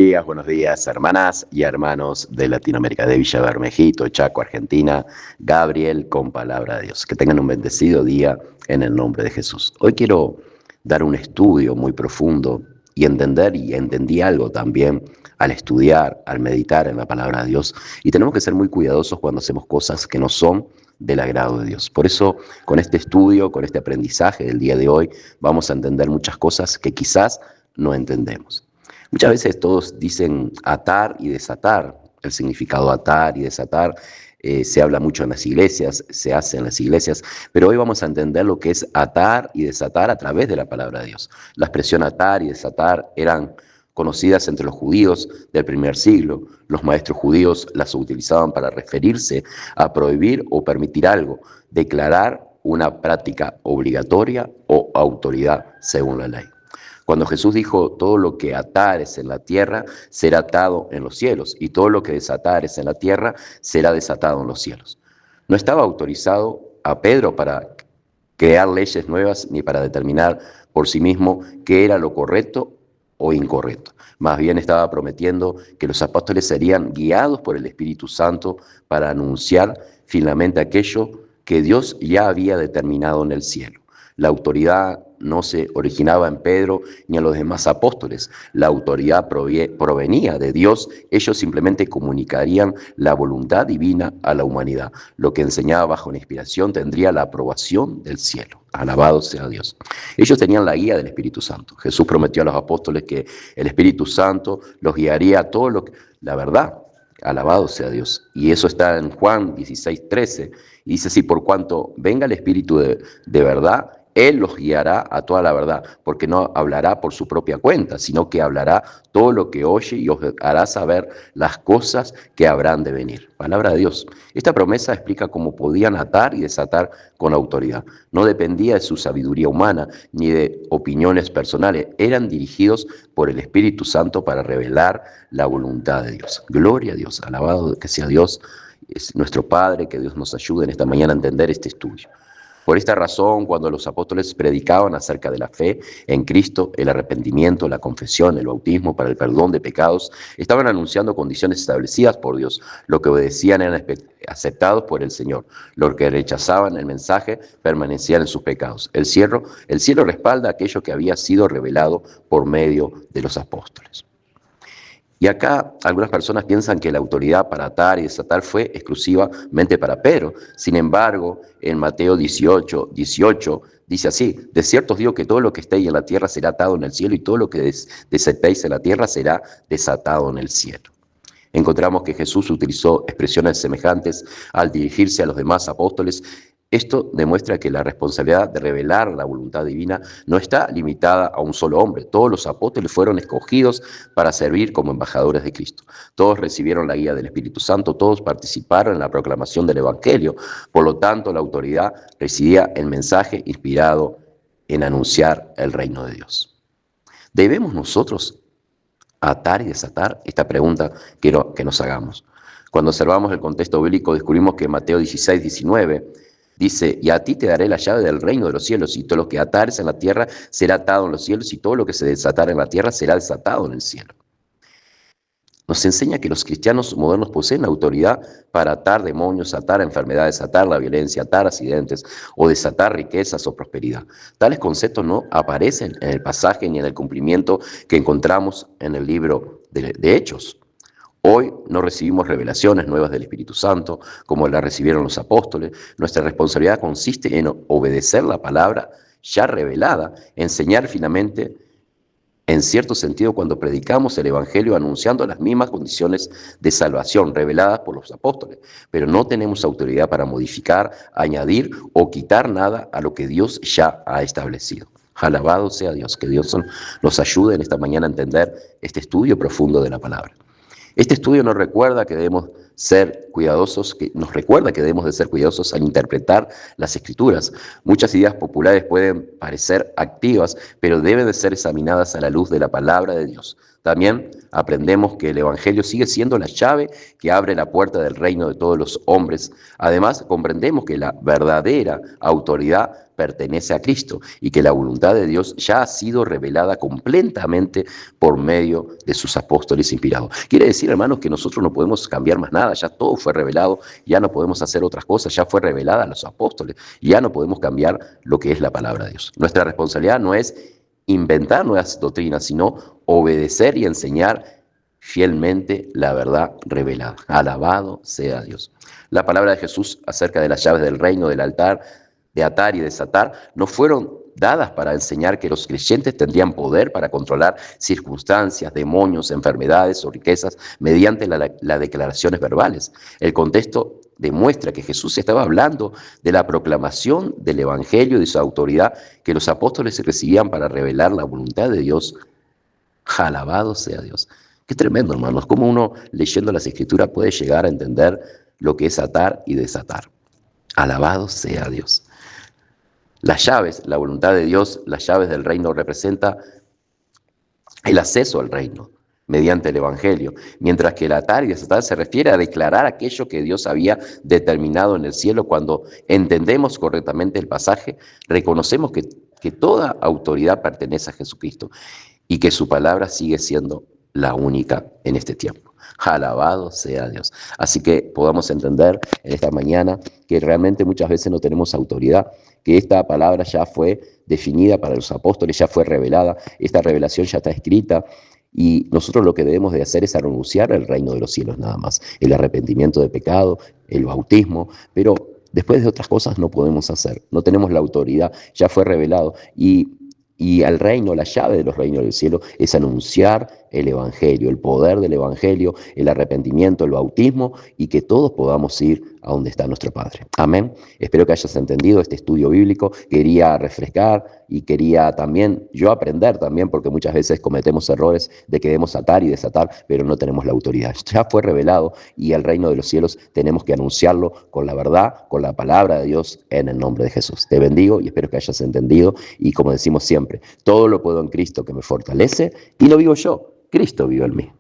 Buenos días, hermanas y hermanos de Latinoamérica, de Villa Bermejito, Chaco, Argentina, Gabriel, con palabra de Dios. Que tengan un bendecido día en el nombre de Jesús. Hoy quiero dar un estudio muy profundo y entendí algo también al estudiar, al meditar en la palabra de Dios. Y tenemos que ser muy cuidadosos cuando hacemos cosas que no son del agrado de Dios. Por eso, con este estudio, con este aprendizaje del día de hoy, vamos a entender muchas cosas que quizás no entendemos. Muchas veces todos dicen atar y desatar. El significado atar y desatar se habla mucho en las iglesias, se hace en las iglesias, pero hoy vamos a entender lo que es atar y desatar a través de la palabra de Dios. La expresión atar y desatar eran conocidas entre los judíos del primer siglo. Los maestros judíos las utilizaban para referirse a prohibir o permitir algo, declarar una práctica obligatoria o autoridad según la ley. Cuando Jesús dijo, todo lo que atares en la tierra será atado en los cielos, y todo lo que desatares en la tierra será desatado en los cielos. No estaba autorizado a Pedro para crear leyes nuevas ni para determinar por sí mismo qué era lo correcto o incorrecto. Más bien estaba prometiendo que los apóstoles serían guiados por el Espíritu Santo para anunciar finalmente aquello que Dios ya había determinado en el cielo. La autoridad no se originaba en Pedro ni en los demás apóstoles. La autoridad provenía de Dios. Ellos simplemente comunicarían la voluntad divina a la humanidad. Lo que enseñaba bajo una inspiración tendría la aprobación del cielo. Alabado sea Dios. Ellos tenían la guía del Espíritu Santo. Jesús prometió a los apóstoles que el Espíritu Santo los guiaría a todo la verdad. Alabado sea Dios. Y eso está en Juan 16:13. Y dice así, por cuanto venga el Espíritu de verdad, Él los guiará a toda la verdad, porque no hablará por su propia cuenta, sino que hablará todo lo que oye y os hará saber las cosas que habrán de venir. Palabra de Dios. Esta promesa explica cómo podían atar y desatar con autoridad. No dependía de su sabiduría humana ni de opiniones personales. Eran dirigidos por el Espíritu Santo para revelar la voluntad de Dios. Gloria a Dios. Alabado que sea Dios, es nuestro Padre, que Dios nos ayude en esta mañana a entender este estudio. Por esta razón, cuando los apóstoles predicaban acerca de la fe en Cristo, el arrepentimiento, la confesión, el bautismo para el perdón de pecados, estaban anunciando condiciones establecidas por Dios. Lo que obedecían eran aceptados por el Señor. Los que rechazaban el mensaje permanecían en sus pecados. El cielo respalda aquello que había sido revelado por medio de los apóstoles. Y acá algunas personas piensan que la autoridad para atar y desatar fue exclusivamente para Pedro. Sin embargo, en Mateo 18 dice así, de cierto os digo que todo lo que estéis en la tierra será atado en el cielo y todo lo que desatéis en la tierra será desatado en el cielo. Encontramos que Jesús utilizó expresiones semejantes al dirigirse a los demás apóstoles. Esto demuestra que la responsabilidad de revelar la voluntad divina no está limitada a un solo hombre. Todos los apóstoles fueron escogidos para servir como embajadores de Cristo. Todos recibieron la guía del Espíritu Santo, todos participaron en la proclamación del Evangelio. Por lo tanto, la autoridad residía en el mensaje inspirado en anunciar el reino de Dios. ¿Debemos nosotros atar y desatar? Esta pregunta quiero que nos hagamos. Cuando observamos el contexto bíblico, descubrimos que Mateo 16:19 dice, y a ti te daré la llave del reino de los cielos, y todo lo que atares en la tierra será atado en los cielos, y todo lo que se desatare en la tierra será desatado en el cielo. Nos enseña que los cristianos modernos poseen la autoridad para atar demonios, atar enfermedades, atar la violencia, atar accidentes o desatar riquezas o prosperidad. Tales conceptos no aparecen en el pasaje ni en el cumplimiento que encontramos en el libro de Hechos. Hoy no recibimos revelaciones nuevas del Espíritu Santo como las recibieron los apóstoles. Nuestra responsabilidad consiste en obedecer la palabra ya revelada, enseñar finalmente, en cierto sentido, cuando predicamos el Evangelio anunciando las mismas condiciones de salvación reveladas por los apóstoles. Pero no tenemos autoridad para modificar, añadir o quitar nada a lo que Dios ya ha establecido. Alabado sea Dios, que Dios nos ayude en esta mañana a entender este estudio profundo de la palabra. Este estudio nos recuerda que debemos de ser cuidadosos al interpretar las Escrituras. Muchas ideas populares pueden parecer activas, pero deben de ser examinadas a la luz de la palabra de Dios. También aprendemos que el Evangelio sigue siendo la llave que abre la puerta del reino de todos los hombres. Además, comprendemos que la verdadera autoridad pertenece a Cristo y que la voluntad de Dios ya ha sido revelada completamente por medio de sus apóstoles inspirados. Quiere decir, hermanos, que nosotros no podemos cambiar más nada, ya todo fue revelado, ya no podemos hacer otras cosas, ya fue revelada a los apóstoles, ya no podemos cambiar lo que es la palabra de Dios. Nuestra responsabilidad no es inventar nuevas doctrinas, sino obedecer y enseñar fielmente la verdad revelada. Alabado sea Dios. La palabra de Jesús acerca de las llaves del reino, del altar, de atar y desatar, no fueron dadas para enseñar que los creyentes tendrían poder para controlar circunstancias, demonios, enfermedades o riquezas mediante las declaraciones verbales. El contexto demuestra que Jesús estaba hablando de la proclamación del Evangelio y de su autoridad que los apóstoles recibían para revelar la voluntad de Dios. Alabado sea Dios. Qué tremendo, hermanos, cómo uno leyendo las Escrituras puede llegar a entender lo que es atar y desatar. Alabado sea Dios. Las llaves, la voluntad de Dios, las llaves del reino representa el acceso al reino mediante el Evangelio, mientras que el atar y desatar se refiere a declarar aquello que Dios había determinado en el cielo. Cuando entendemos correctamente el pasaje, reconocemos que toda autoridad pertenece a Jesucristo y que su palabra sigue siendo la única en este tiempo. Alabado sea Dios. Así que podamos entender en esta mañana que realmente muchas veces no tenemos autoridad, que esta palabra ya fue definida para los apóstoles, ya fue revelada, esta revelación ya está escrita y nosotros lo que debemos de hacer es anunciar el reino de los cielos nada más, el arrepentimiento de pecado, el bautismo, pero después de otras cosas no podemos hacer, no tenemos la autoridad, ya fue revelado y al reino, la llave de los reinos del cielo es anunciar el Evangelio, el poder del Evangelio, el arrepentimiento, el bautismo y que todos podamos ir a donde está nuestro Padre. Amén. Espero que hayas entendido este estudio bíblico. Quería refrescar y quería también yo aprender también, porque muchas veces cometemos errores de que debemos atar y desatar, pero no tenemos la autoridad. Ya fue revelado y el reino de los cielos tenemos que anunciarlo con la verdad, con la palabra de Dios en el nombre de Jesús. Te bendigo y espero que hayas entendido y como decimos siempre, todo lo puedo en Cristo que me fortalece y lo vivo yo. Cristo vive en mí.